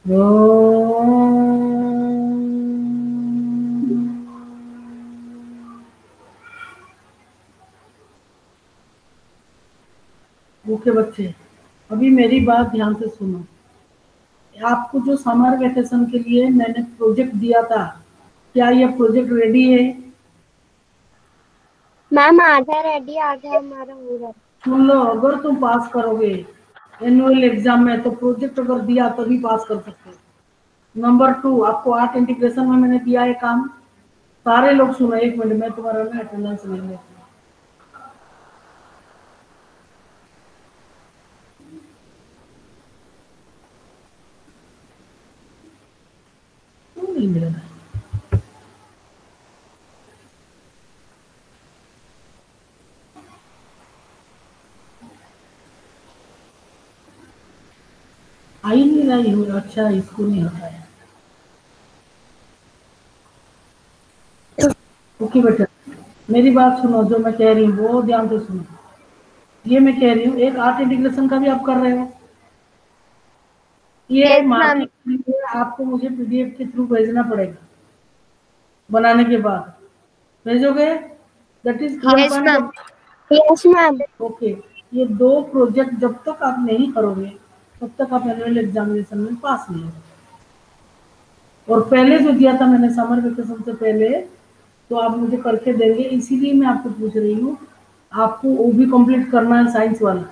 Okay बच्चे, अभी मेरी बात ध्यान से सुनो। आपको जो समर वेकेशन के लिए मैंने प्रोजेक्ट दिया था, क्या ये प्रोजेक्ट रेडी है? मैम आधा रेडी, आधा हमारा हो रहा है। सुन लो, अगर तुम पास करोगे एनुअल एग्जाम में तो प्रोजेक्ट अगर दिया तभी पास कर सकते हो। नंबर 2, आपको आर्ट इंटीग्रेशन में मैंने दिया है काम। सारे लोग सुनो, एक मिनट में तुम्हारा ना अटेंडेंस ले लेती हूँ। क्यों नहीं मिल रहा? आई नहीं रही हूँ। अच्छा, इसको नहीं होता है। ओके बेटा, मेरी बात सुनो, जो मैं कह रही हूँ वो ध्यान से सुनो। ये मैं कह रही हूँ, एक आर्ट इंटीग्रेशन का भी आप कर रहे हो। ये यस मैम। मार्किंग के लिए आपको मुझे पीडीएफ के थ्रू भेजना पड़ेगा। बनाने के बाद भेजोगे? That is one yes point. Ma'am. Yes ma'am. Okay, ये 2 प्रोजेक्ट जब तक आप नहीं करोगे तब तक आप एनुअल एग्जामिनेशन में पास नहीं होगे। और पहले जो दिया था मैंने समर वेकेशन से पहले, तो आप मुझे करके देंगे, इसीलिए मैं आपको पूछ रही हूँ। आपको वो भी कंप्लीट करना है, साइंस वाला।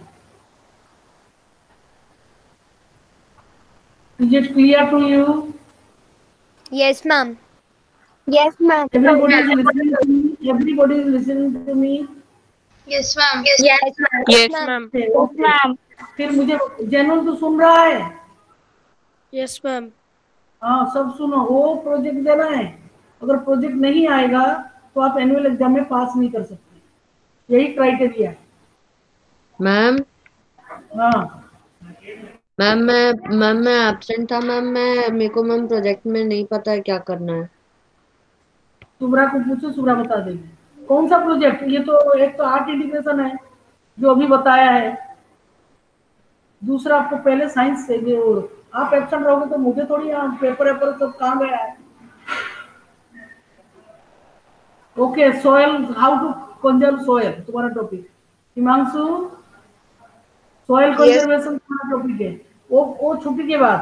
Is it clear to you? Yes ma'am. Yes ma'am. Everybody is listening to me. Everybody is listening to me. Yes, ma'am. Yes ma'am. Yes yes ma'am. Ma'am. Yes okay, ma'am. फिर मुझे जैनुल तो सुन रहा है? Yes ma'am. हाँ, सब सुनो, वो project देना है। अगर प्रोजेक्ट नहीं आएगा तो आप एनुअल एग्जाम में पास नहीं कर सकते। यही क्राइटेरिया है। मैम हाँ, मैं एब्सेंट था मैम। मेरे को मैम प्रोजेक्ट में नहीं पता है क्या करना है। सुब्रा को पूछो, सुब्रा बता देगी। कौन सा प्रोजेक्ट? ये तो एक तो आर्ट इंटीग्रेशन है जो अभी बताया है। दूसरा आपको पहले साइंस से जो आप एब्सेंट रहोगे तो मुझे थोड़ी यहाँ पेपर वेपर सब कहाँ गया है। Okay, soil, how to conserve soil तुम्हारा topic. Himanshu, soil Yes. Conservation तुम्हारा टॉपिक है। वो छुट्टी के बाद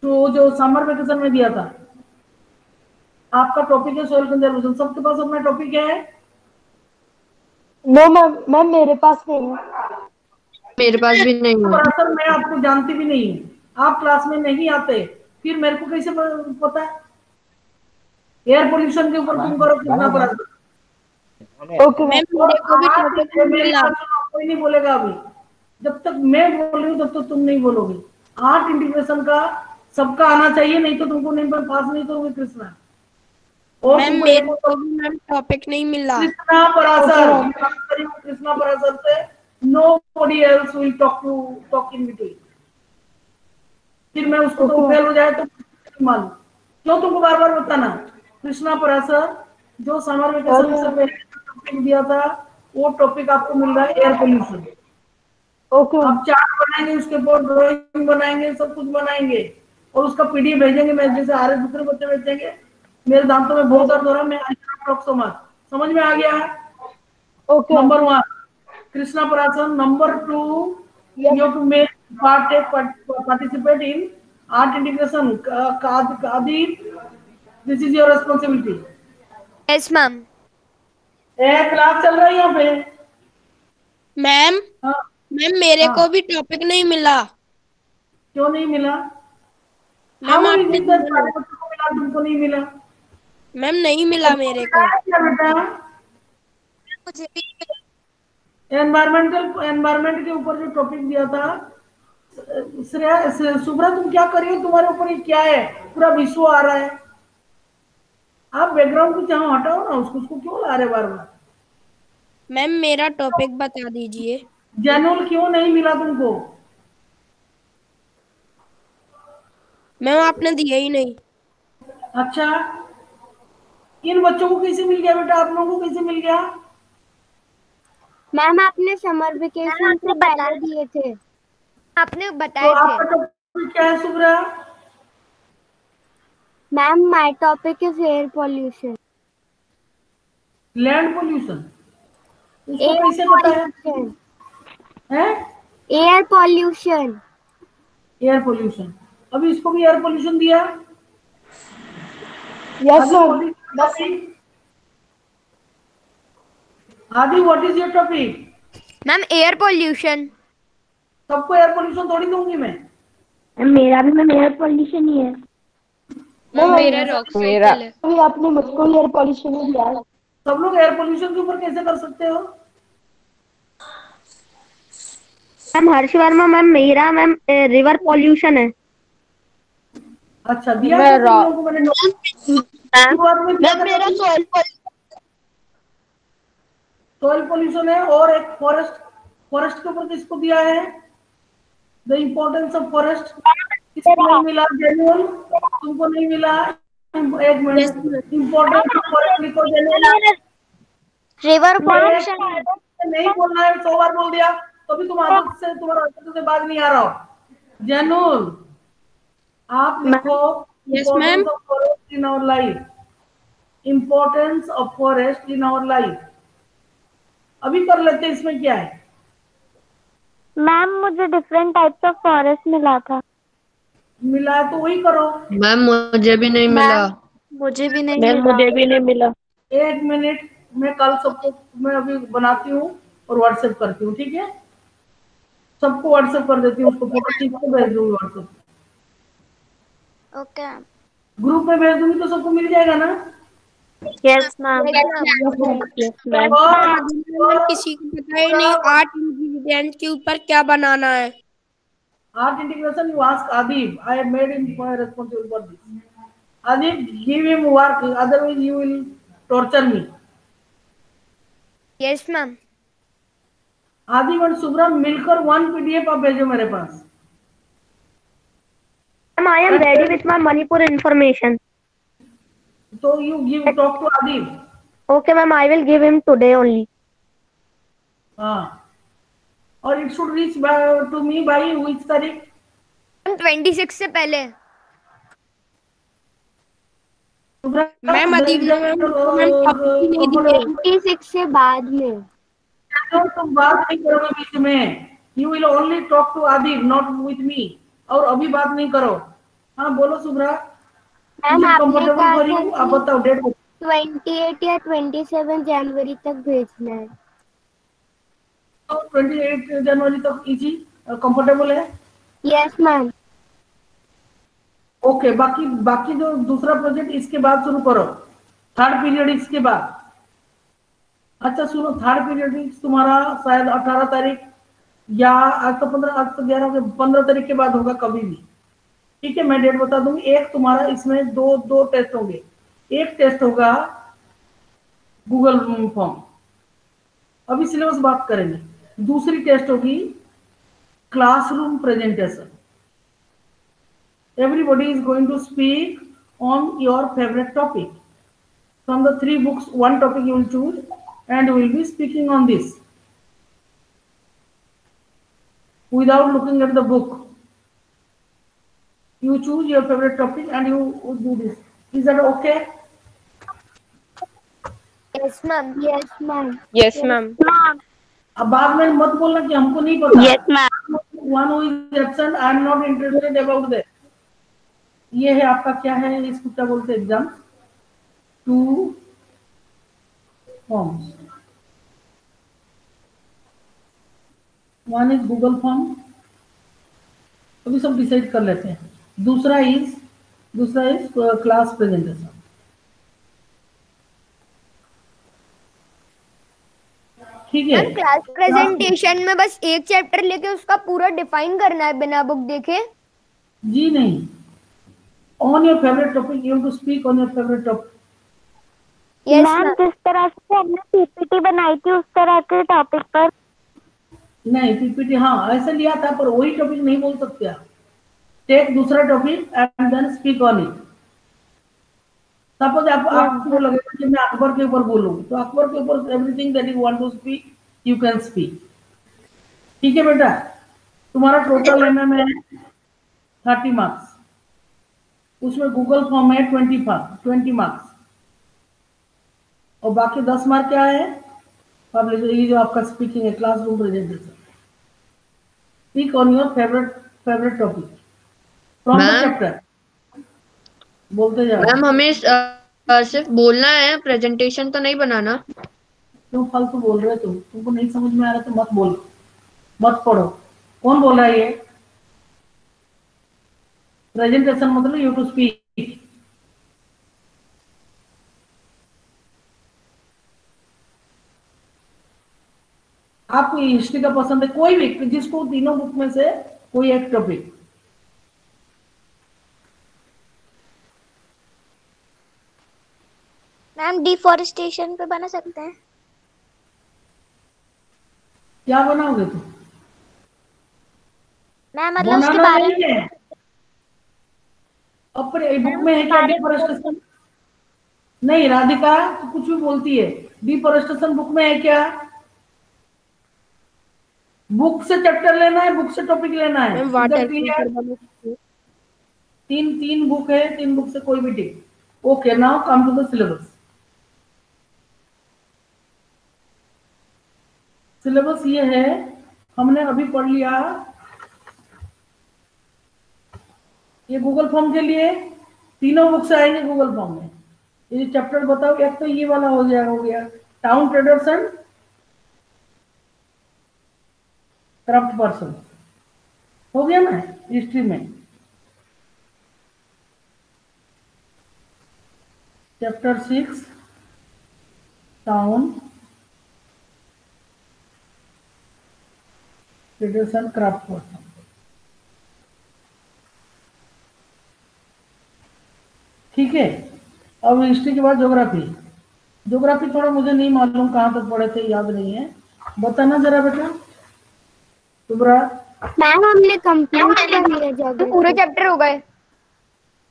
तो जो समर वेकेशन में दिया था, आपका टॉपिक है सोयल कंजर्वेशन। सबके पास अपना टॉपिक है? नो मैम, मैम मेरे पास नहीं है। मेरे पास भी नहीं है। सर, मैं आपको जानती भी नहीं हूँ, आप क्लास में नहीं आते, फिर मेरे को कैसे पता है? एयर पोल्यूशन के ऊपर तुम करो कितना पड़ा। Okay ma'am ma'am. मेरे को भी टॉपिक नहीं मेरी मिला। बात सुनो, कोई नहीं बोलेगा अभी। जब तक मैं बोल रही हूँ तब तक तुम नहीं बोलोगे। आर्ट इंटीग्रेशन का सबका आना चाहिए, नहीं तो तुमको नहीं पास नहीं करोगे कृष्णा। और मैम तुमको एक मेरे को भी मैम टॉपिक नहीं मिला। कृष्णा परासर, मैं बात कर रही हूँ कृष्णा परासर से। Nobody else will talk in between. फिर मैं उसको तो फेल हो जाए तो मालूम क्यों तुमको बार बार बताना। कृष्णा परासर, जो समर वेकेशन से पहले टॉपिक दिया था, वो टॉपिक आपको मिल रहा है, एयर पोल्यूशन। ओके आप चार्ट बनाएंगे, उसके ऊपर ड्राइंग बनाएंगे, सब कुछ बनाएंगे और उसका पीडीएफ भेजेंगे। मैं जैसे आ रहे दूसरे बच्चे भेजेंगे। मेरे दांतों में बहुत दर्द हो रहा है, मैं समझ में आ गया है? Okay number 1 Krishna Parashar. Number 2, you have to make participate in art integration. Kadir, this is your responsibility. Yes ma'am. Class चल रहा है यहाँ पे? मैम हाँ, मैम मेरे हाँ, को भी टॉपिक नहीं मिला। क्यों नहीं मिला? मैम हाउ इज आपने इट दैट दिया सारे नहीं। बच्चों को मिला, तुमको नहीं मिला? मैम नहीं मिला तुमको मेरे मिला को। है क्या बेटा? मुझे भी। एनवायरमेंट के ऊपर जो टॉपिक दिया था, सुब्रा तुम क्या कर रही हो? तुम्हारे ऊपर ये क्या है? पूरा विश्व आ रहा है। आप बैकग्राउंड को जहाँ हटाओ ना, उसको क्यों ला रहे बार बार? मैम मेरा टॉपिक बता दीजिए। जनरल क्यों नहीं मिला तुमको? मैम आपने दिया ही नहीं। अच्छा, इन बच्चों को कैसे मिल गया बेटा? आप लोगों को कैसे मिल गया? मैम आपने समर वेकेशन से पहले दिए थे, आपने तो बताए थे। आपका टॉपिक क्या है Subra? Ma'am my topic is air pollution. Land pollution, उसको एयर कैसे पता पॉल्यूशन। है? Air pollution. एयर पोल्यूशन, अभी इसको भी एयर पोल्यूशन दिया। यस आदि ma'am. What is your topic? Ma'am air pollution. सबको एयर पोल्यूशन थोड़ी दूंगी मैं। मेरा भी मैम एयर पॉल्यूशन ही है। मैम मेरा रॉक साइकिल है। अभी आपने मुझको एयर पॉल्यूशन ही दिया है। सब लोग एयर पोल्यूशन के ऊपर कैसे कर सकते हो? मैम हर्ष वर्मा मैम मेरा मैम रिवर पॉल्यूशन है। अच्छा, दिया था तुम लोगों को मैंने शुरुआत में दिया था। मेरा सॉइल पोल्यूशन है, और एक फॉरेस्ट, फॉरेस्ट के ऊपर किसको दिया है? द इम्पोर्टेंस ऑफ फॉरेस्ट, किसको नहीं मिला? जेनुअल, तुमको नहीं मिला? एक yes minute, importance of forest लिखो जेनुअल। River pollution pollution. नहीं बोलना है, 100 बार बोल दिया तो भी तुम आदत से, तुम्हारा आदत से बात नहीं आ रहा हो। जेनुअल, आप लिखो yes ma'am. Importance of forest in our life, importance of forest in our life. अभी कर लेते हैं, इसमें क्या है? मैम मुझे डिफरेंट टाइप्स ऑफ फॉरेस्ट मिला था। मिला है तो वही करो। मैम मुझे भी नहीं मिला। मुझे भी नहीं मिला। एक मिनट, मैं कल सबको, मैं अभी बनाती हूँ और व्हाट्सएप करती हूँ, ठीक है? सबको व्हाट्सएप कर देती हूँ, उसको फोटो खींच के भेज दूंगी व्हाट्सएप, ओके। ग्रुप में भेज दूंगी तो सबको मिल जाएगा ना? Yes ma'am. Yes ma'am. और किसी को पता ही नहीं आर्ट इंग्रेडिएंट के ऊपर क्या बनाना है। art integration, you ask Adib. I have made him responsible for this. Adib, give him work, otherwise you will torture me. Yes ma'am. Adib और शुभ्रा मिलकर 1 PDF आप भेजो मेरे पास। Ma'am I am ready with my Manipur information. तो you give, talk to Adib. Okay ma'am I will give him today only. हाँ, और it should reach to me by which तारीख? 26 से पहले। मैम अदीब ने मैम टॉपिक ही नहीं दिए। 26 से बाद में। तुम बात नहीं करोगे बीच में, you will only talk to Adib, not with me, और अभी बात नहीं करो। हाँ बोलो शुभ्रा, मैम आपने कंफर्टेबल कहा फॉर यू, आप बताओ डेट। 28 या 27 जनवरी तक भेजना है। तो 28 जनवरी तक इजी कंफर्टेबल है? Yes ma'am. ओके, बाकी बाकी जो दूसरा प्रोजेक्ट इसके बाद शुरू करो, थर्ड पीरियड इसके बाद। अच्छा सुनो, थर्ड पीरियड तुम्हारा शायद 18 तारीख, या आज तो 15, आज तो 11, 15 तारीख के बाद होगा कभी भी, ठीक है? मैं डेट बता दूंगी। एक तुम्हारा इसमें दो टेस्ट होंगे। एक टेस्ट होगा गूगल फॉर्म, अभी सिलेबस बात करेंगे। दूसरी टेस्ट होगी classroom presentation. Everybody is going to speak on your favorite topic. From the 3 books, one topic you will choose and you will be speaking on this without looking at the book. You choose your favorite topic and you would do this. Is that okay? Yes ma'am. Yes ma'am. Yes ma'am. अब बाद में मत बोलना कि हमको नहीं पता। Yes ma'am. One who is absent, I am not interested about that. ये है आपका, क्या है इसको क्या बोलते हैं, exam 2 forms. One is Google form, अभी सब डिसाइड कर लेते हैं। दूसरा इज क्लास प्रेजेंटेशन, ठीक है? क्लास प्रेजेंटेशन में बस एक चैप्टर लेके उसका पूरा डिफाइन करना है बिना बुक देखे? जी नहीं, on your favourite topic, you have to speak on your favourite topic. Ma'am जिस तरह से हमने पीपीटी बनाई थी उस तरह के टॉपिक पर। नहीं, पीपीटी हाँ ऐसे लिया था, पर वही टॉपिक नहीं बोल सकते आप। टेक दूसरा topic and then speak on it. Suppose आपको लगेगा कि मैं अकबर के ऊपर बोलूंगी, तो अकबर के ऊपर everything that you want to speak you can speak, ठीक है बेटा? तुम्हारा टोटल एमएम है 30 मार्क्स, उसमें गूगल फॉर्म है 20 मार्क्स, और बाकी 10 मार्क क्या है, पब्लिश, ये जो आपका स्पीकिंग है, classroom presentation. Speak on your favourite topic from the ma'am chapter, बोलते जाओ। मैम हमें सिर्फ बोलना है, प्रेजेंटेशन तो नहीं बनाना। क्यों फालतू बोल रहे हो तुमको नहीं समझ में आ रहा तो मत बोलो, मत पढ़ो। कौन बोल रहा है ये? प्रेजेंटेशन मतलब यू टू स्पीक। आपको हिस्ट्री का पसंद है, कोई भी, जिसको तीनों बुक में से कोई एक टॉपिक। मैम डिफॉरेस्टेशन पे बना सकते हैं? क्या बनाओगे तुम? मैम मतलब उसके बनाना बारे नहीं में। है, अपने बुक मैम में है उसके क्या बारे में डिफॉरेस्टेशन? नहीं राधिका, तो कुछ भी बोलती है। डिफॉरेस्टेशन बुक में है क्या? बुक से चैप्टर लेना है, बुक से टॉपिक लेना है, मैम इधर वाटर के क्लियर? ऊपर बना सकते हैं। तीन तीन बुक है, तीन बुक से कोई भी tick. Okay, now come to the syllabus. Syllabus ये है, हमने अभी पढ़ लिया ये गूगल फॉर्म के लिए, तीनों बुक से आएंगे गूगल फॉर्म में। ये चैप्टर बताओ, एक तो ये वाला हो गया town traders and craft person, हो गया ना हिस्ट्री में। Chapter 6 town traders and craft person. ठीक है, अब हिस्ट्री के बाद ज्योग्राफी। ज्योग्राफी थोड़ा मुझे नहीं मालूम कहाँ तक पढ़े थे, याद नहीं है, बताना जरा बेटा तुम्हारा। मैम हमने कंप्लीट कर लिया तो ज्योग्राफी। पूरे चैप्टर हो गए।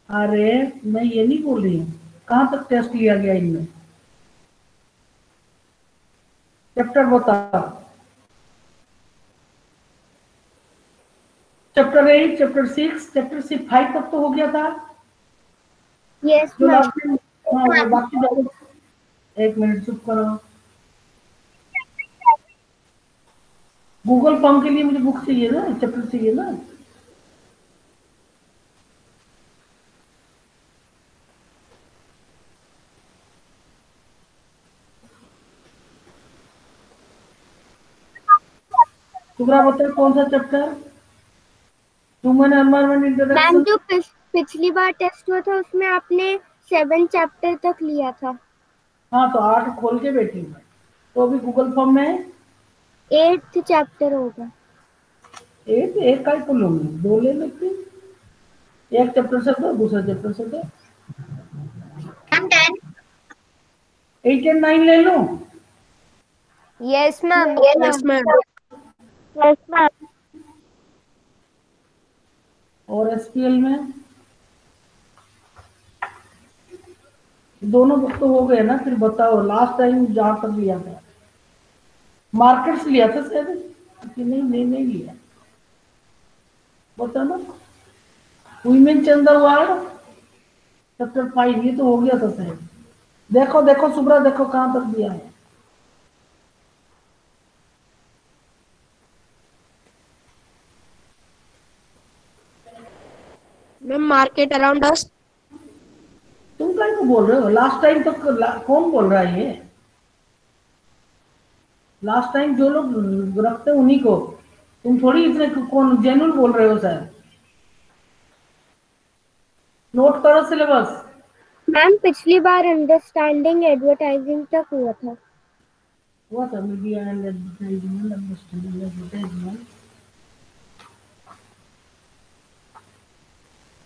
अरे मैं ये नहीं बोल रही हूँ, कहाँ तक टेस्ट लिया गया इनमें, चैप्टर बताओ। चैप्टर 8, चैप्टर 6, चैप्टर 5 तक तो हो गया था यस जो मैम। लास्ट में। हाँ वो बाकी एक मिनट चुप करो। गूगल फॉर्म के लिए मुझे बुक चाहिए ना, चैप्टर चाहिए ना। तुम्हारा बताओ कौन सा chapter? Human environment ma'am introduction. जो पिछली बार टेस्ट हुआ था उसमें आपने 7 चैप्टर तक लिया था। हाँ तो 8 खोल के बैठी हूँ मैं, तो अभी गूगल फॉर्म में 8th चैप्टर होगा। एक का ही तो लूंगी, 2 ले लेती, एक चैप्टर से दो, दूसरा चैप्टर से दो। 8 एंड 9 ले लूं? Yes ma'am. Yes ma'am. Yes ma'am. और एसपीएल में दोनों बुक तो हो गए ना। फिर बताओ लास्ट टाइम जहां तक लिया था, मार्केट्स लिया था शायद कि नहीं लिया, बताओ ना। वुमेन चंद्र वार्ड चैप्टर 5 ये तो हो गया था शायद। देखो देखो सुब्रा, देखो कहां तक दिया है। Ma'am market around us. तुम क्या को बोल रहे हो? लास्ट टाइम तो कौन बोल रहा है ये? लास्ट टाइम जो लोग रखते हैं उन्हीं को, तुम थोड़ी इतने कौन जेन्युइन बोल रहे हो सर। नोट करो सिलेबस। मैम पिछली बार अंडरस्टैंडिंग एडवर्टाइजिंग तक हुआ था। हुआ था media and advertisement, understanding advertisement,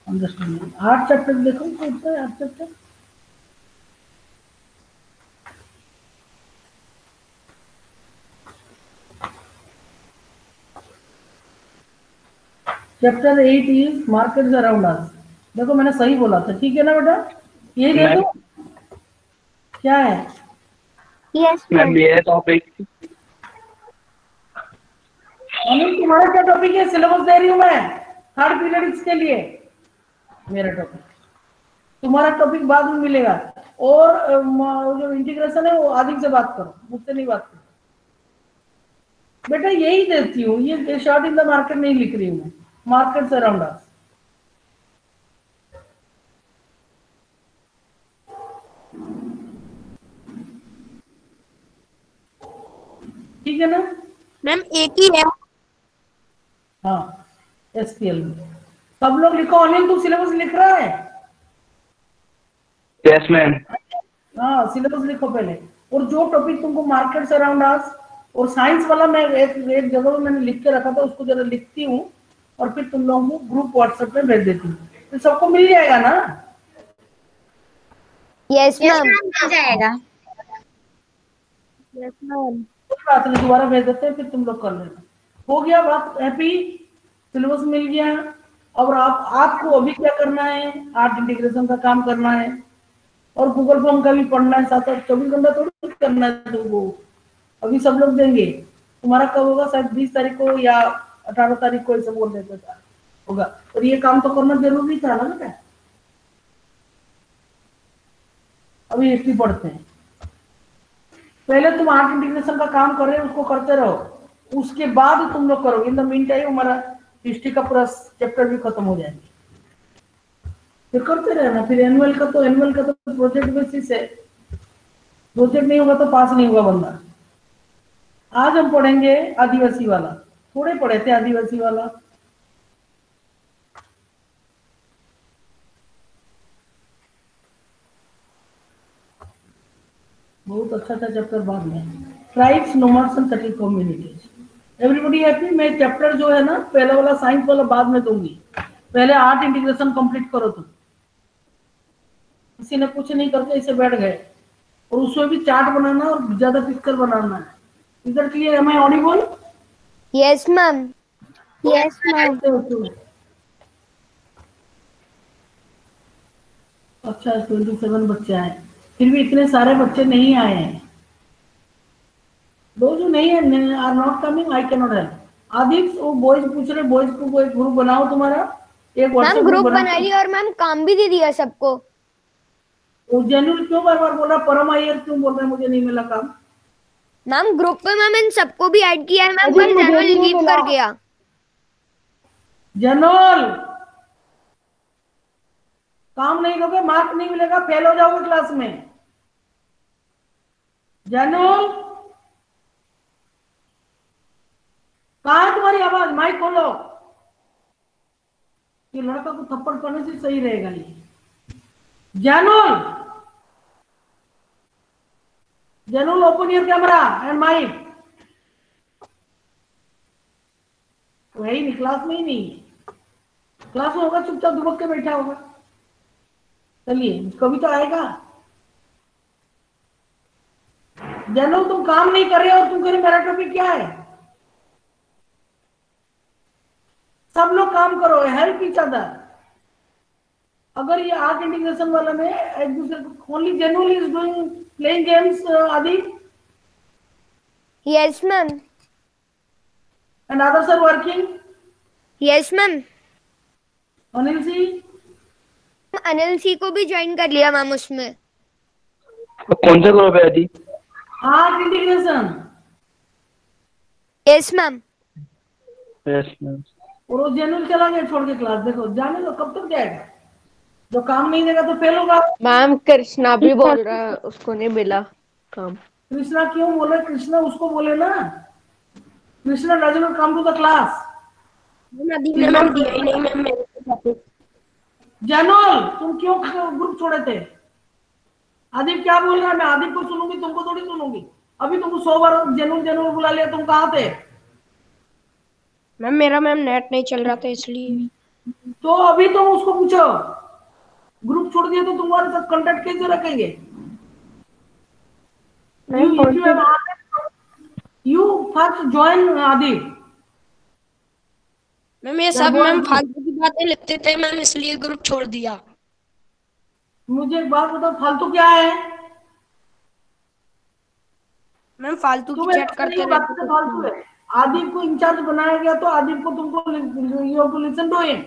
understanding. 8 chapter देखो, कौन सा है 8 chapter? Chapter 8 is markets around us. देखो मैंने सही बोला था, ठीक है ना बेटा? ये दे दो, क्या है? Yes ma'am. ये टॉपिक अनिल तुम्हारा क्या टॉपिक है? सिलेबस दे रही हूँ मैं थर्ड पीरियड के लिए, मेरा टॉपिक तुम्हारा टॉपिक बाद में मिलेगा। और जो इंटीग्रेशन है वो आदिक से बात करो, मुझसे नहीं बात करो बेटा, यही देती हूँ, ये शॉर्ट इन द मार्केट नहीं लिख रही हूँ, मार्केट से अराउंड अस। ठीक है ना? मैम एक ही है। हाँ, एसक्यूएल में सब लोग लिखो। अनिल तू सिलेबस लिख रहा है? Yes ma'am. हाँ, सिलेबस लिखो पहले। और जो टॉपिक तुमको मार्केट से अराउंड अस और साइंस वाला मैं एक जगह में मैंने लिख के रखा था, उसको जरा लिखती हूँ और फिर तुम लोगों को ग्रुप व्हाट्सएप में भेज देती हूँ, तो सबको मिल जाएगा ना? Yes ma'am. मिल जाएगा। Yes ma'am. कोई बात नहीं, दोबारा भेज देते हैं, फिर तुम लोग कर लेना। हो गया बात? हैप्पी? सिलेबस मिल गया। और आपको अभी क्या करना है? आर्ट इंटीग्रेशन का काम करना है और गूगल फॉर्म का भी पढ़ना है, साथ साथ 24 घंटा थोड़ी करना है तुमको। अभी सब लोग देंगे। तुम्हारा कब होगा? शायद 20 तारीख को या 18 तारीख को, ऐसे बोल देते था होगा। और ये काम तो करना जरूरी था ना बेटा। अभी हिस्ट्री पढ़ते हैं। पहले तुम आर्ट इंटीग्रेशन का काम कर रहे हो, उसको करते रहो, उसके बाद तुम लोग करोगे। इन द मीन टाइम हमारा हिस्ट्री का पूरा चैप्टर भी खत्म हो जाएंगे, फिर करते रहना। फिर एनुअल का तो प्रोजेक्ट बेसिस है, प्रोजेक्ट नहीं होगा तो पास नहीं होगा बंदा। आज हम पढ़ेंगे आदिवासी वाला, थोड़े पढ़े थे आदिवासी वाला। बहुत अच्छा था चैप्टर। बाद में tribes, nomads and settled communities. Everybody happy? मैं चैप्टर जो है ना, पहला वाला साइंस वाला बाद में दूंगी, पहले आर्ट इंटीग्रेशन कंप्लीट करो तुम। किसी ने कुछ नहीं करके इसे बैठ गए, और उसमें भी चार्ट बनाना और ज्यादा पिक्चर बनाना है। इधर clear? Am I audible? Yes ma'am. Yes ma'am. अच्छा, 27 बच्चे आए, फिर भी इतने सारे बच्चे नहीं आए हैं। दो जो नहीं है are not coming, I can not help. Aditya, वो बॉयज पूछ रहे, बॉयज को एक ग्रुप बनाओ तुम्हारा, एक मैम व्हाट्सएप ग्रुप बना बना लिया और मैम काम भी दे दिया सबको। वो जेनुअल क्यों बार बार बोल रहा? परम अय्यर क्यों बोल रहे मुझे नहीं मिला काम? मैम ग्रुप पे मैम इन सबको भी ऐड किया है मैम, पर जनरल लीव कर गया। जनरल काम नहीं करोगे, मार्क नहीं मिलेगा, फेल हो जाओगे क्लास में। जनरल, कहाँ है तुम्हारी आवाज? माइक खोलो। ये लड़का को थप्पड़ करने से सही रहेगा ये। General, general open your camera and mic. तो है ही नहीं, क्लास में ही नहीं है। क्लास में होगा चुपचाप दुबक के बैठा होगा। चलिए, कभी तो आएगा। जनरल, तुम काम नहीं कर रहे हो, तुम कह रहे मेरा टॉपिक क्या है? सब लोग काम करो, हेल्प ईच अदर। अगर ये आर्ट इंटीग्रेशन वाला में एक दूसरे को, only general is doing playing games आदि, yes ma'am. And others are working. Yes ma'am. Anil ji, Anil C को भी ज्वाइन कर लिया मैम उसमें। कौन सा ग्रुप है आदि? Art integration. Yes ma'am. Yes ma'am. और वो जनरल चला गया छोड़ के क्लास। देखो, जाने दो, कब तक जाएगा? जो काम नहीं देगा तो फेल होगा। मैम कृष्णा भी बोल रहा है उसको नहीं मिला काम। कृष्णा क्यों बोले? कृष्णा उसको बोले ना, Krishna doesn't not come to the class. नदी ने मैम दिया ही नहीं मैम मेरे को टॉपिक। जनरल, तुम क्यों ग्रुप छोड़े थे? आदिप क्या बोल रहा है? मैं आदिप को सुनूंगी, तुमको थोड़ी सुनूंगी। अभी तुमको 100 बार जनरल जनरल बुला लिया, तुम कहाँ थे? मैम मेरा नेट नहीं चल रहा था इसलिए। तो अभी तुम उसको पूछो, ग्रुप छोड़ दिया तो तुम्हारे साथ कांटेक्ट कैसे रखेंगे? You first join Adip. Ma'am ये सब मैम फालतू की बातें लिखते थे मैम, इसलिए ग्रुप छोड़ दिया। मुझे एक बात बताओ, फालतू क्या है? मैम फालतू की चैट करते रहते थे। फालतू है। आदिप को इंचार्ज बनाया गया तो आदिप को तुमको you have to listen to him.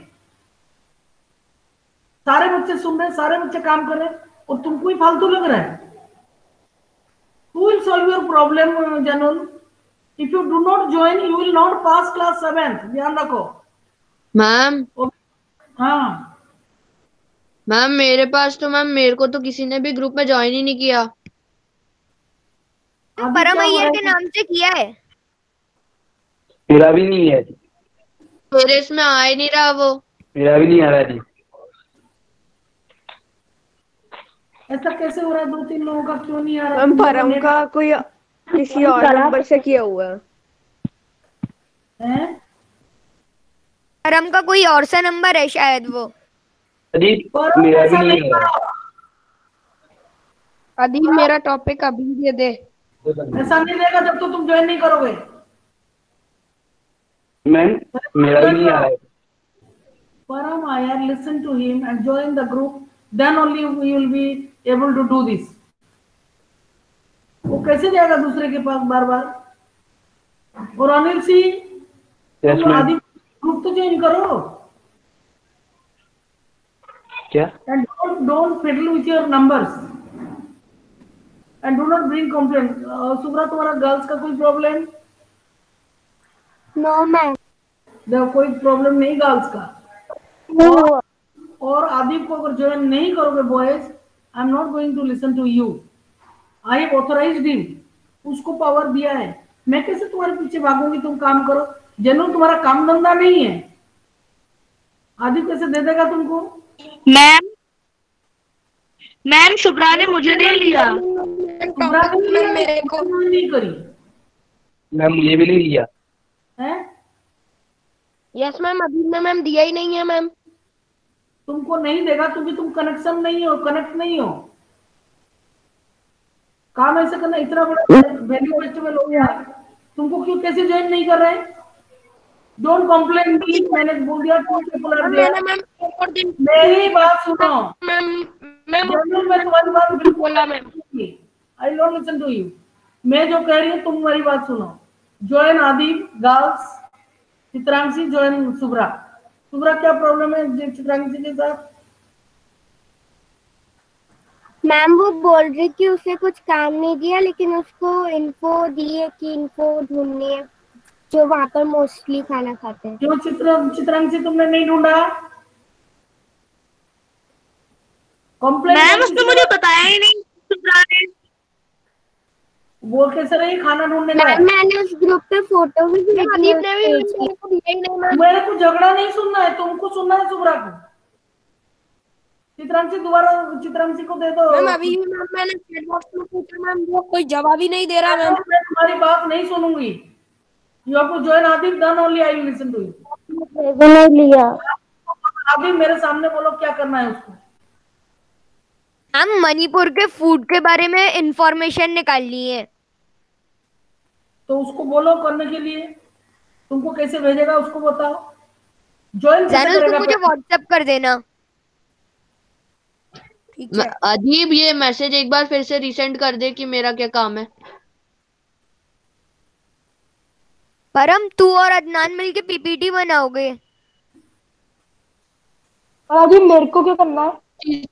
सारे बच्चे सुन रहे हैं, सारे बच्चे काम कर रहे हैं और तुमको ही फालतू लग रहा है। Who will solve your problem, Janul? If you do not join, you will not pass class 7th. ध्यान रखो। मैम हाँ, मैम मेरे पास तो मैम मेरे को तो किसी ने भी ग्रुप में ज्वाइन ही नहीं किया। अभी परम क्या हो अय्यर रहा के है? नाम से किया है। मेरा भी नहीं है जी। मेरे इसमें आ ही नहीं रहा वो। मेरा भी नहीं आ रहा जी। ऐसा कैसे हो रहा है? 2-3 लोगों का क्यों नहीं आ रहा? मैम तुम लोगों परम नेट का कोई किसी और नंबर से किया हुआ है। है? परम का कोई और सा नंबर है शायद वो। जी परम मेरा भी ऐसा नहीं नहीं आ रहा। करो, अदीब मेरा टॉपिक अभी दे दे। ऐसा नहीं देगा जब तो तुम ज्वाइन नहीं करोगे। मैम मेरा भी नहीं आ रहा है। Param Iyer, listen to him and join the group. Then only we will be able to do this. वो कैसे जाएगा दूसरे के पास बार बार? और अनिल सिंह, यस तुम मैम। आदि ग्रुप तो ज्वाइन करो। क्या? And don't fiddle with your numbers. And do not bring complaint. Subra, तुम्हारा गर्ल्स का कोई प्रॉब्लम? No ma'am. देखो, कोई प्रॉब्लम नहीं गर्ल्स का। No. और आदिप को अगर ज्वाइन नहीं करोगे boys, I am not going to listen to you. I have authorised him, उसको पावर दिया है। मैं कैसे तुम्हारे पीछे भागूंगी? तुम काम करो। जनू तुम्हारा काम धंधा नहीं है। आदिप कैसे दे देगा तुमको? मैम मैम शुभ्रा ने मुझे दे लिया। सुब्रा ने टॉपिक में मेरे को नहीं करी मैम मुझे भी नहीं लिया। है? यस मैम अभी में मैम दिया ही नहीं है मैम। तुमको नहीं देगा क्योंकि तुम कनेक्शन नहीं हो, कनेक्ट नहीं हो। काम ऐसे करना, इतना बड़ा वैल्यू फेस्टिवल हो गया, तुमको क्यों कैसे ज्वाइन नहीं कर रहे? डोंट कंप्लेन मी, मैंने बोल दिया। Two people are there. मैंने मैम और दिन मेरी बात सुनो। मैम मैम जनरल में तुम्हारी बात बिल्कुल बोला ma'am. I don't listen to you. मैं जो कह रही हूँ तुम मेरी बात सुनो। Join Adip girls, Chitranshi join Subhra. Subhra क्या प्रॉब्लम है चित्रांशी के साथ? मैम वो बोल रही कि उसे कुछ काम नहीं दिया, लेकिन उसको इन्फो दी है कि इन्फो ढूंढनी है जो वहाँ पर मोस्टली खाना खाते हैं। क्यों चित्रांशी तुमने नहीं ढूंढा? कंप्लेन मैम उसने मुझे बताया ही नहीं शुभ्रा ने। वो कैसे रही खाना ढूंढने का? मैम मैंने उस ग्रुप पे फोटो भी भेजी है अदीब ने भी उस पेज की। मेरे को दिया ही नहीं मैम। मेरे को झगड़ा नहीं सुनना है, तुमको सुनना है सुब्रा को। चित्रांशी दोबारा चित्रांशी को दे दो। मैम अभी भी मैम मैंने चैट बॉक्स में पूछा मैम वो कोई जवाब ही नहीं दे रहा मैम। मैं तुम्हारी बात नहीं सुनूंगी। You have to join Adip, then only I will listen to you. नहीं लिया। आदिप मेरे सामने बोलो क्या करना है उसको। हम मणिपुर के फूड के बारे में इंफॉर्मेशन निकालनी है। तो उसको बोलो करने के लिए। तुमको कैसे भेजेगा उसको बताओ। ज्वाइन कैसे जानू करेगा? तुम मुझे व्हाट्सएप कर देना। ठीक है। अदीब ये मैसेज एक बार फिर से रिसेंड कर दे कि मेरा क्या काम है। परम तू और अदनान मिलके पीपीटी बनाओगे। अदीब मेरे को क्या करना है?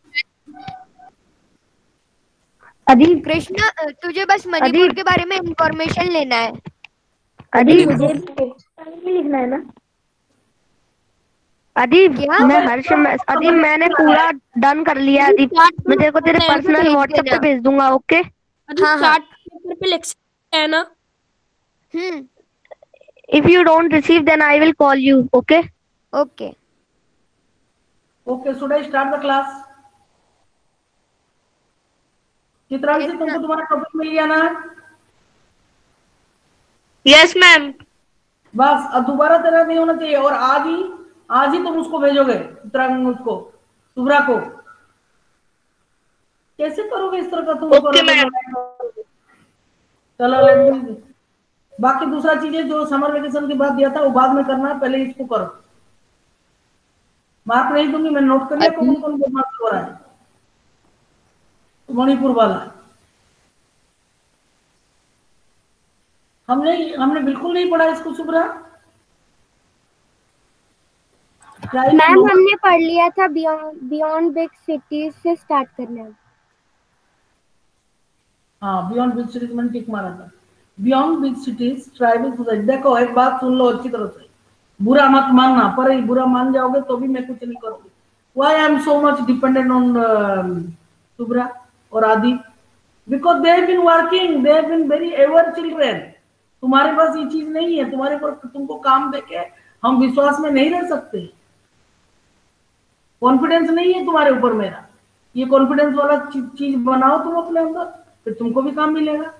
अदीब कृष्णा तुझे बस मणिपुर के बारे में इंफॉर्मेशन लेना है। अदीब मुझे लिखना है ना? अदीब क्या? मैं अदीब मैंने पूरा डन कर लिया। अदीब मैं तेरे को तेरे पर्सनल व्हाट्सएप पे भेज दूंगा। ओके? हाँ हाँ। चार्ट पेपर पे लिख सकते हैं ना? If you don't receive then I will call you. Okay? Okay. Okay, should I start the class? Chitranshi तुमको तुम्हारा टॉपिक मिल गया ना? Yes ma'am. बस अब दोबारा तेरा नहीं होना चाहिए। और आज ही तुम उसको भेजोगे उसको सुब्रा को। कैसे करोगे इस तरह का तुम? Okay ma'am. चलो लेट। बाकी दूसरा चीजें जो समर वेकेशन के बाद दिया था वो बाद में करना है, पहले इसको करो। मार्क नहीं दूंगी, मैं नोट कर लिया कौन कौन मार्क हो रहा है। मणिपुर वाला हमने बिल्कुल नहीं पढ़ा इसको सुब्रा। मैम हमने पढ़ लिया था बियॉन्ड बिग सिटीज से स्टार्ट करना है। हाँ, बियॉन्ड बिग सिटीज मैंने टिक मारा था। Beyond big cities tribal society. देखो एक बात सुन लो अच्छी तरह से, बुरा मत मानना, पर ही बुरा मान जाओगे तो भी मैं कुछ नहीं करूंगी। Why I am so much dependent on Subra और आदि? Because they have been working, they have been very ever children. तुम्हारे पास ये चीज नहीं है, तुम्हारे पर तुमको काम देके हम विश्वास में नहीं रह सकते। कॉन्फिडेंस नहीं है तुम्हारे ऊपर मेरा, ये कॉन्फिडेंस वाला चीज बनाओ तुम अपने अंदर, फिर तुमको भी काम मिलेगा।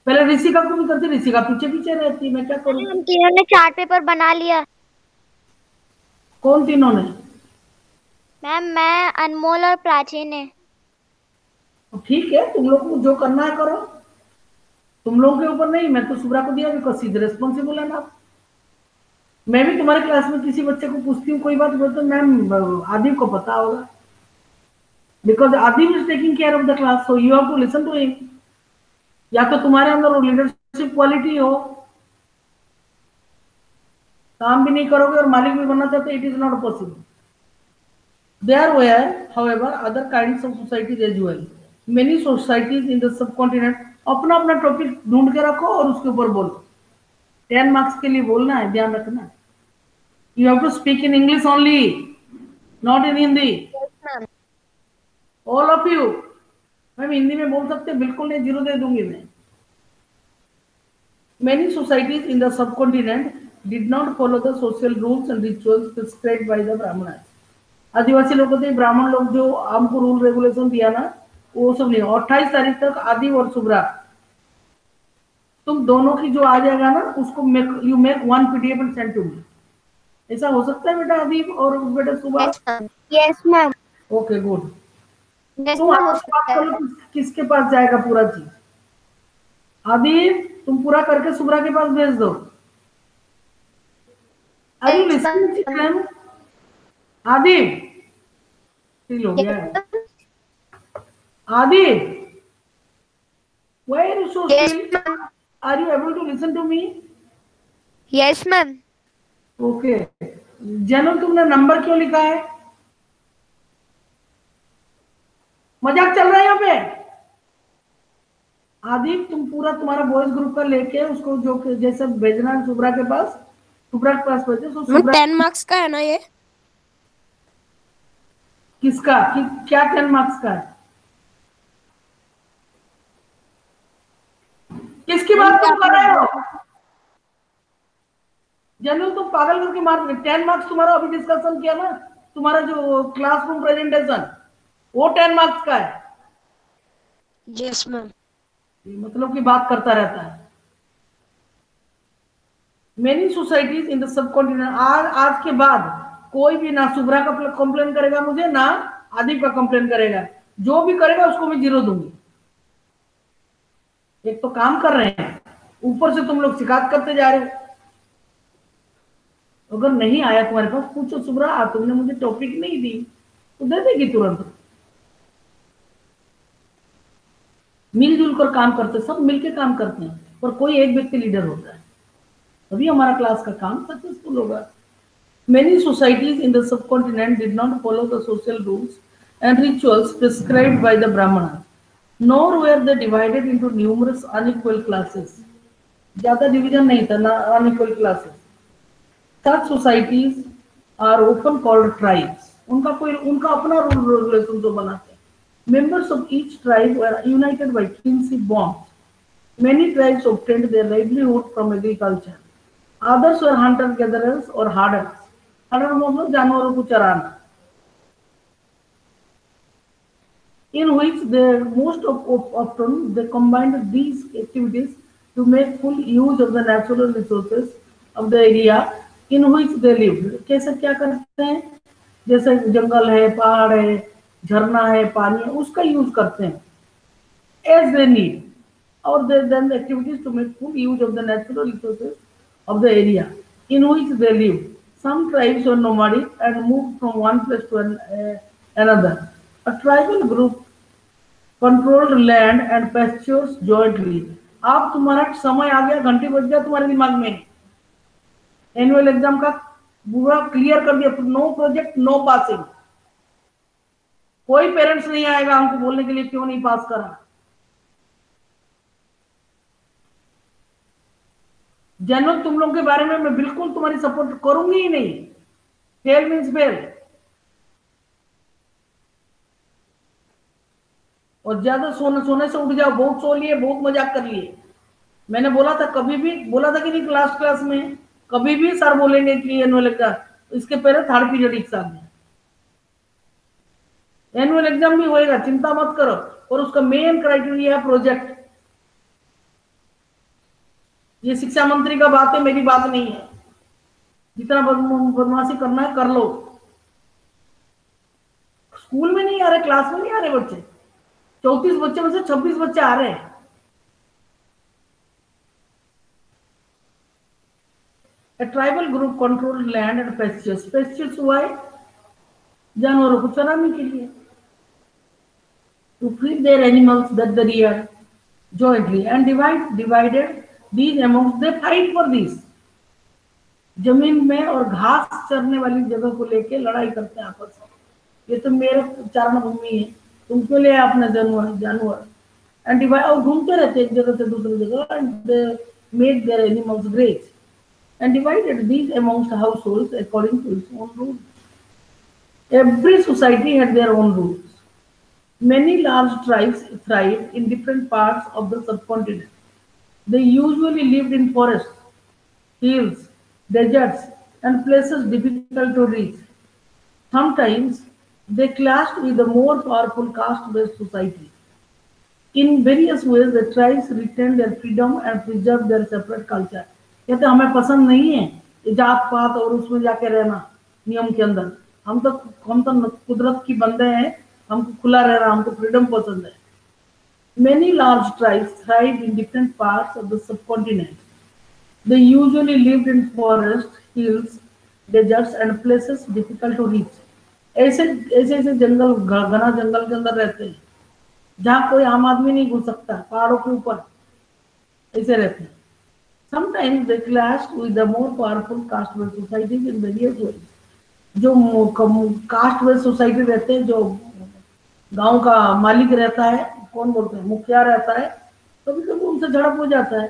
पहले ऋषिका को भी करती, ऋषिका पीछे पीछे रहती, मैं क्या करूं? हम तीनों ने चार्ट पेपर बना लिया। कौन तीनों ने? मैम मैं, अनमोल और प्राची ने। ठीक है, तुम लोग को जो करना है करो, तुम लोगों के ऊपर नहीं। मैं तो सुब्रा को दिया, बिकॉज सीधे रेस्पॉन्सिबल है ना। मैं भी तुम्हारे क्लास में किसी बच्चे को पूछती हूँ कोई बात बोलते तो मैम आदिव को पता होगा, because Adiv is taking care of the class, so you have to listen to him. या तो तुम्हारे अंदर वो लीडरशिप क्वालिटी हो, काम भी नहीं करोगे और मालिक भी बनना चाहते, it is not possible. There were, however, other kinds of societies as well. Many societies in the subcontinent. अपना अपना टॉपिक ढूंढ के रखो और उसके ऊपर बोलो। 10 मार्क्स के लिए बोलना है, ध्यान रखना। You have to speak in English only, not in Hindi. All of you. Ma'am Hindi में बोल सकते, बिल्कुल नहीं, 0 दे दूंगी मैं। Many societies in the subcontinent did not follow the social rules and rituals prescribed by the Brahmanas. आदिवासी लोगों ने, ब्राह्मण लोग जो हमको रूल रेगुलेशन दिया ना, वो सब नहीं। 28 तारीख तक आदि और सुब्रा तुम दोनों की जो आ जाएगा ना, उसको you make 1 PDF and send to me. ऐसा हो सकता है बेटा आदि और बेटा Subhra? Yes ma'am. Okay good. तुम बात करो किसके पास जाएगा पूरा चीज? आदि तुम पूरा करके सुब्रा के पास भेज दो। Are you listening? आदि ठीक हो गया है। आदि, why are you so still? Are you able to listen to me? Yes ma'am. Okay. जनू तुमने नंबर क्यों लिखा है? मजाक चल रहा है यहाँ पे? आदि तुम पूरा तुम्हारा बॉयज ग्रुप का लेके उसको जो जैसे भेजना है सुब्रा के पास, सुब्रा के पास भेजो। तो सुब्रा 10 मार्क्स का है ना ये? किसका क्या 10 मार्क्स का है? किसकी बात तुम कर रहे हो? जनू तुम पागल करके मार रहे। 10 मार्क्स तुम्हारा अभी डिस्कशन किया ना, तुम्हारा जो क्लासरूम प्रेजेंटेशन, वो 10 मार्क्स का है। Yes ma'am. मतलब की बात करता रहता है। Many societies in the subcontinent, आज के बाद कोई भी ना सुब्रा का कंप्लेन करेगा मुझे, ना आदिप का कंप्लेन करेगा। जो भी करेगा उसको मैं 0 दूंगी। एक तो काम कर रहे हैं, ऊपर से तुम लोग शिकायत करते जा रहे हो। अगर नहीं आया तुम्हारे पास, पूछो सुब्रा तुमने मुझे टॉपिक नहीं दी, तो दे देगी तुरंत। मिलजुल कर काम करते, सब मिलके काम करते हैं, पर कोई एक व्यक्ति लीडर होता है, तभी हमारा क्लास का काम सक्सेसफुल होगा। Many societies in the subcontinent did not follow the social rules and rituals prescribed by the Brahmanas, nor were they divided into numerous unequal classes. ज़्यादा division नहीं था ना, unequal classes. Such societies are often called tribes. उनका अपना rule regulation तो बनाते हैं। Members of each tribe were united by kinship bonds. Many tribes obtained their livelihood from agriculture. Others were hunter-gatherers or herders. मतलब जानवरों को चराना, in which they most often they combined these activities to make full use of the natural resources of the area in which they lived. कैसे क्या करते हैं? जैसे जंगल है, पहाड़ है, झरना है, पानी है, उसका यूज करते हैं as they need, or they then the activities to make full use of the natural resources of the area in which they lived. Some tribes were nomadic and moved from one place to another. A tribal group controlled land and pastures jointly. आप तुम्हारा समय आ गया, घंटी बज गया तुम्हारे दिमाग में एनुअल एग्जाम का, पूरा क्लियर कर दिया, नो प्रोजेक्ट नो पासिंग। कोई पेरेंट्स नहीं आएगा हमको बोलने के लिए क्यों नहीं पास करा। जनरल तुम लोग के बारे में मैं बिल्कुल तुम्हारी सपोर्ट करूंगी ही नहीं। Fail means fail. और ज्यादा सोने से उठ जाओ, बहुत सो लिए, बहुत मजाक कर लिए। मैंने बोला था, कभी भी बोला था कि नहीं क्लास में, कभी भी सर बोलेंगे कि एनुअल एग्जाम, इसके पहले थर्ड पीरियड एग्जाम है। एनुअल एग्जाम भी होएगा, चिंता मत करो। और उसका मेन क्राइटेरिया है प्रोजेक्ट। ये शिक्षा मंत्री का बात है, मेरी बात नहीं है। जितना बदमाशी करना है कर लो। स्कूल में नहीं आ रहे, क्लास में नहीं आ रहे बच्चे। 34 बच्चे में से 26 बच्चे आ रहे हैं। A tribal group controlled land and pastures. Pastures हुआ है जानवरों को चराने के लिए, to feed their animals that the rear jointly and divided these amongst. They fight for this. जमीन में और घास चरने वाली जगह को लेके लड़ाई करते हैं आपस में। ये तो मेरे चारण भूमि है, तुम क्यों ले अपने जानवर एंड डिवाइड। और घूमते रहते एक जगह से दूसरी जगह, and they make their animals graze and divided these amongst households according to its own rules. Every society had their own rules. Many large tribes thrived in different parts of the subcontinent. They usually lived in forests, hills, deserts, and places difficult to reach. Sometimes they clashed with the more powerful caste-based society. In various ways, the tribes retained their freedom and preserved their separate culture. कहते हमें पसंद नहीं है ये जात पात और उसमें जाके रहना नियम के अंदर। हम तो कुदरत की बंदे हैं, हमको खुला रहना, हमको फ्रीडम पसंद है। Many large tribes thrived in different parts of the subcontinent. They usually lived in forests, hills, deserts and places difficult to reach. ऐसे जंगल, घना जंगल के अंदर रहते हैं जहाँ कोई आम आदमी नहीं घुस सकता, पहाड़ों के ऊपर ऐसे रहते हैं। Sometimes they clashed with the more powerful caste-based societies in various ways. जो caste-based society रहते हैं, जो गांव का मालिक रहता है, कौन बोलते हैं, मुखिया रहता है, कभी कभी उनसे झड़प हो जाता है।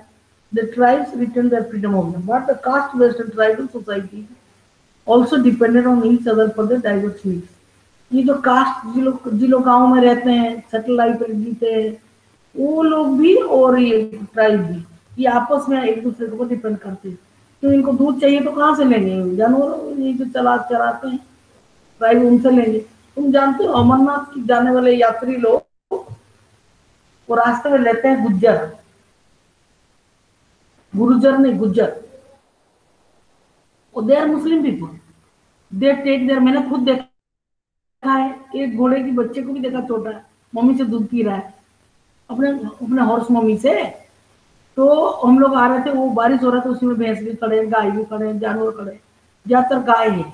The tribes retained their freedom of them, but the caste-based and tribal societies also depended on each other for their diverse needs. ये जो कास्ट जिन लोग गाँव में रहते हैं, सेटल लाइफ जीते हैं, वो लोग भी और ये ट्राइब भी, ये आपस में एक दूसरे को डिपेंड करते हैं। तो इनको दूध चाहिए तो कहाँ से लेंगे, जानवर ये जो चराते हैं ट्राइब, उनसे लेंगे। तुम जानते हो अमरनाथ की जाने वाले यात्री लोग वो रास्ते में लेते हैं गुर्जर नहीं Gujjar, they are Muslim people, they take their. मैंने खुद देखा है, एक घोड़े की बच्चे को भी देखा, छोटा है, मम्मी से दूध पी रहा है, अपने हॉर्स मम्मी से। तो हम लोग आ रहे थे, वो बारिश हो रहा था, उसी में भैंस भी खड़े, गाय भी खड़े, जानवर खड़े, ज्यादातर गाय है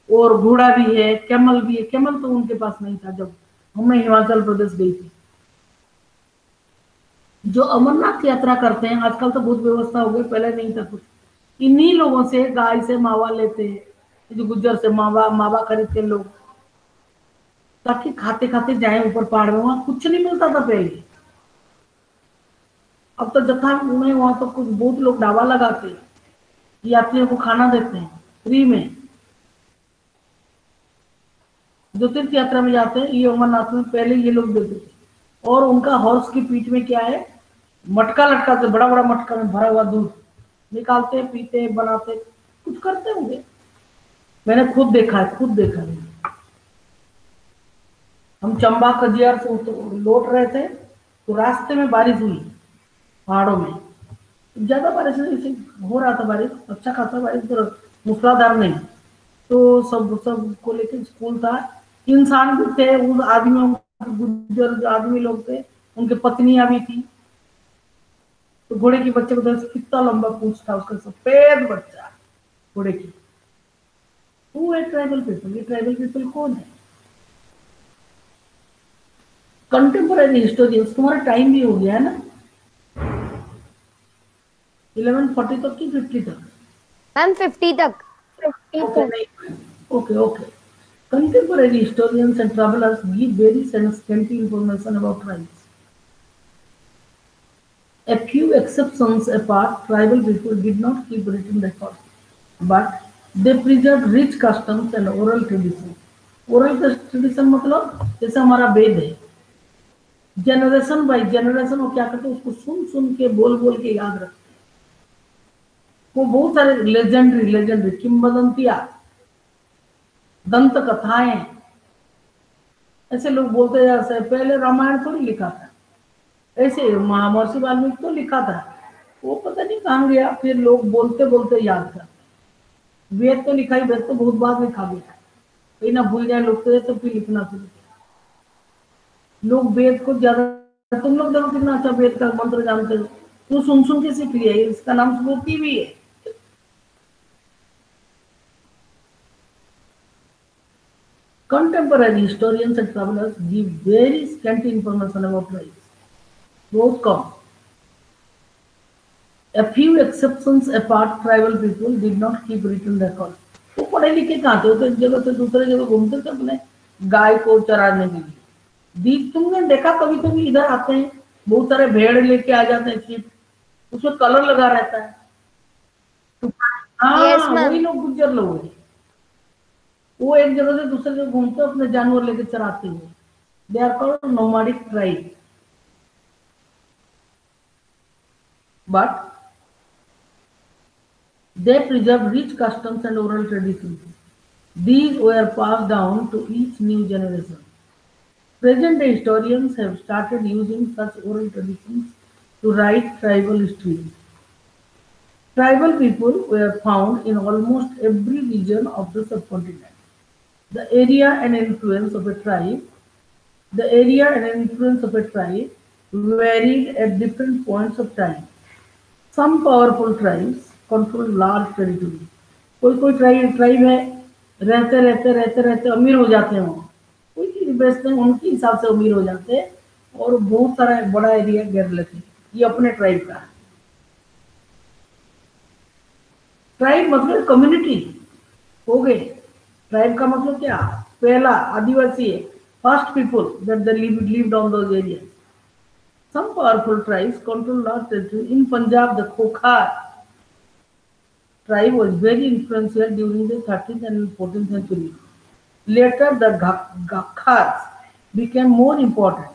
और घोड़ा भी है, कैमल भी है। कैमल तो उनके पास नहीं था जब मैं हिमाचल प्रदेश गई थी। जो अमरनाथ यात्रा करते हैं, आजकल तो बहुत व्यवस्था हो गई, पहले नहीं था कुछ। इन्हीं लोगों से गाय से मावा लेते हैं, जो गुज्जर से मावा खरीदते लोग, ताकि खाते खाते जाए ऊपर पहाड़ में। वहां कुछ नहीं मिलता था पहले, अब तो जथा में वहां तो कुछ बहुत लोग ढाबा लगाते हैं, यात्रियों को खाना देते हैं फ्री में। जो तीर्थ यात्रा में जाते हैं, ये अमरनाथ में पहले ये लोग देते थे। और उनका हॉर्स की पीठ में क्या है, मटका लटकाते, बड़ा बड़ा मटका में भरा हुआ दूध निकालते, पीते, बनाते, कुछ करते होंगे। मैंने खुद देखा है। हम चंबा कजियार से लौट रहे थे, तो रास्ते में बारिश हुई पहाड़ों में, ज्यादा बारिश नहीं हो रहा था, बारिश अच्छा खासा बारिश, तो मूसलाधार नहीं। तो सब को लेकर स्कूल था, इंसान भी थे, उन आदमियों, गुज्जर आदमी लोग थे, उनके पत्नियां भी थी। तो घोड़े के बच्चे को देखो, कितना लंबा पूंछ था उसका, सफेद बच्चा घोड़े की। वो है ट्राइबल पीपल। ये ट्राइबल पीपल कौन है? Contemporary historians. तुम्हारा टाइम भी हो गया है ना, 11:40 तक की 50 तक? मैम 50 तक। Okay. Contemporary historians and travelers give very scanty information about tribes. A few exceptions apart, tribal people did not keep written records, but they preserved rich customs and oral tradition. Oral tradition मतलब जैसे हमारा वेद है, generation by generation वो क्या करते हैं, उसको सुन सुन के बोल बोल के याद रखते हैं। वो बहुत सारे लेजेंडरी किंवदंतियां, दंत कथाएं, ऐसे लोग बोलते जैसे पहले रामायण थोड़ी लिखा था, ऐसे महर्षि वाल्मीकि तो लिखा था, वो पता नहीं कहाँ गया, फिर लोग बोलते बोलते याद करते। वेद तो लिखा ही, वेद तो बहुत बार लिखा गया, कहीं ना भूल जाए लोग तो फिर लिखना शुरू किया। लोग वेद को ज्यादा, तुम लोग देखो कितना अच्छा वेद का मंत्र जानते हो, तो सुन सुन के सीख लिया, इसका नाम स्मृति भी है। Contemporary historians and travelers give very scanty information about tribes, बहुत कम। A few exceptions apart, tribal people did not keep written records. वो पढ़े लिखे कहाँ थे, वो तो एक जगह से दूसरे जगह घूमते थे अपने गाय को चराने के लिए। दीप तुमने देखा कभी कभी इधर आते हैं, बहुत सारे भेड़ लेके आ जाते हैं शिप, उसमें कलर लगा रहता है। हाँ, वही लोग गुज्जर लोग हैं, वो एक जगह से दूसरे जगह घूमते अपने जानवर लेके चराते हुए। They are called nomadic tribe. But they preserved rich customs and oral traditions. These were passed down to each new generation. Present-day historians have started using such oral traditions to write tribal history. Tribal people were found in almost every region of the subcontinent. The area and influence of a tribe varied at different points of time. Some powerful tribes control large territory. कोई tribe है, रहते अमीर हो जाते हैं, वो कोई चीज बेचते हैं उनके हिसाब से अमीर हो जाते हैं और बहुत सारा बड़ा एरिया घेर लेते हैं। ये अपने ट्राइब का है। ट्राइब मतलब कम्युनिटी हो गए। ट्राइब का मतलब क्या, पहला आदिवासी है, first people that they lived on those areas. Some powerful tribes control large territory. In Punjab, the Khokhar tribe was very influential during the 13th and 14th century. Later, the Gakhars became more important.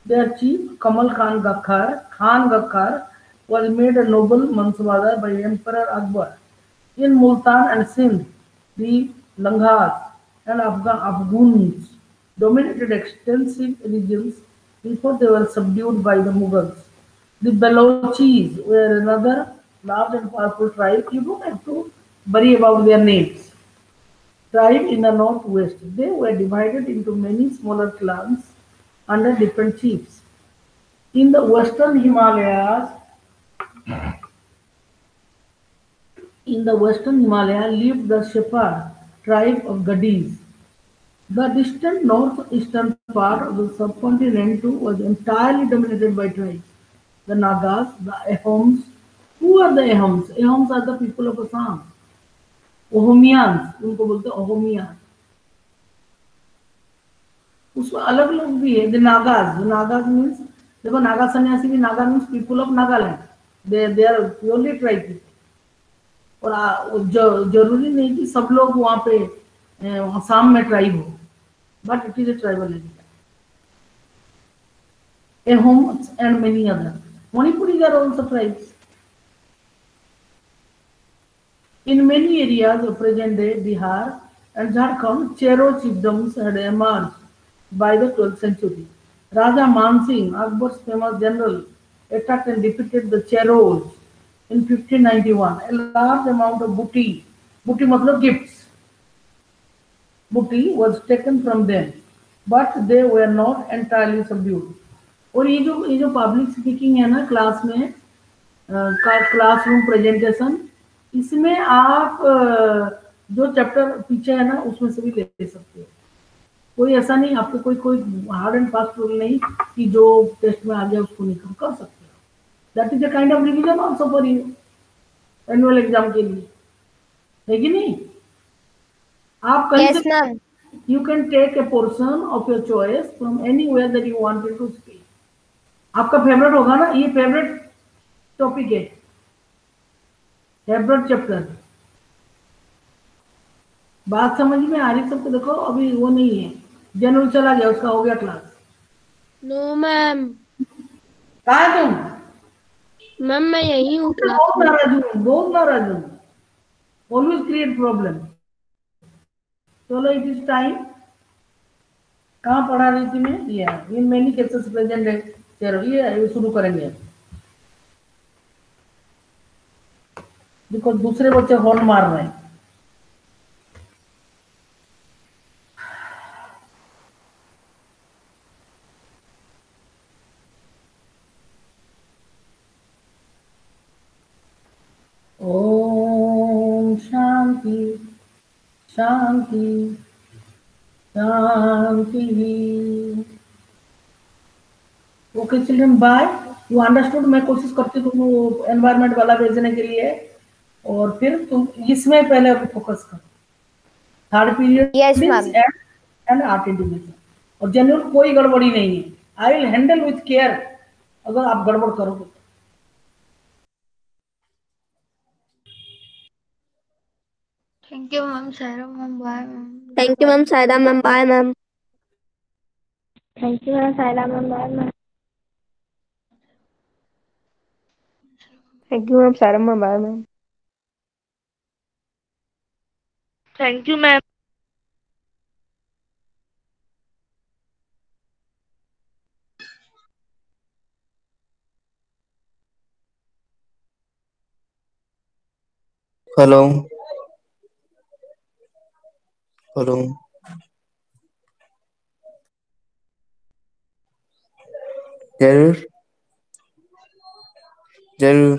Their chief, Kamal Khan Gakhar, was made a noble Manswada by Emperor Akbar. In Multan and Sindh, the Langhars and Afghans dominated extensive regions before they were subdued by the Mughals. The Balochis were another large and powerful tribe. You don't have to worry about their names. Tribe in the northwest. They were divided into many smaller clans under different chiefs. In the western Himalayas lived the Shepherd tribe of Gadis. The distant northeastern part of the subcontinent too was entirely dominated by tribes. The Nagas, the Ahoms. Who are the Ahoms? Ahoms are the people of Assam. Ohomians, उनको बोलते हैं Ohomians. उसमें अलग लोग भी है. The Nagas means, देखो नागा सन्यासी भी, Naga means people of Nagaland. They are purely tribe people. और जरूरी नहीं कि सब लोग वहाँ पे असम में ट्राइब हो, but it is a tribal area. Ahoms and many others. Manipuris are also tribes. In many areas of present-day Bihar and Jharkhand, Chero chiefdoms had emerged by the 12th century. Raja Man Singh, Akbar's famous general, attacked and defeated the Cheros in 1591. A large amount of booty matlab gifts, booty was taken from them, but they were not entirely subdued. और ये जो public speaking है ना class में, classroom presentation, इसमें आप जो chapter पीछे है ना उसमें से भी ले सकते हो। कोई ऐसा नहीं, आपको कोई हार्ड एंड फास्ट रूल नहीं कि जो टेस्ट में आ गया उसको नहीं कर सकते हो। That is a kind of revision also for you annual exam के लिए, है कि नहीं? आप कहीं Yes, से ma'am. you can take a portion of your choice from anywhere that you wanted to speak. आपका फेवरेट होगा ना, ये फेवरेट टॉपिक है, फेवरेट चैप्टर। बात समझ में आ रही सबको? देखो अभी वो नहीं है, जनरल चला गया, उसका हो गया क्लास। No ma'am. कहा है तुम? मैम मैं यही हूँ क्लास बहुत में। नाराज हूँ, बहुत नाराज हूँ, ऑलवेज क्रिएट प्रॉब्लम। चलो इट इज टाइम। कहाँ पढ़ा रही थी मैं? ये इन मेनी केसेस प्रेजेंट है। चलो ये शुरू करेंगे, बिकॉज दूसरे बच्चे हॉर्न मार रहे हैं। ओम शांति शांति शांति। Okay children, bye. You understood? मैं कोशिश करती हूँ एनवायरनमेंट वाला भेजने के लिए, और फिर तुम इसमें पहले फोकस करो। Third period Yes, ma'am. And art integration, और जनरल कोई गड़बड़ी नहीं है। I will handle with care अगर आप गड़बड़ करोगे। Thank you ma'am, Sara ma'am, bye ma'am. Thank you ma'am, Saira ma'am, bye ma'am. Thank you, ma'am. Saila, ma'am. Bye, ma'am. Thank you ma'am, Saira ma'am, bye ma'am. Thank you ma'am. Hello hello, जरूर जरूर।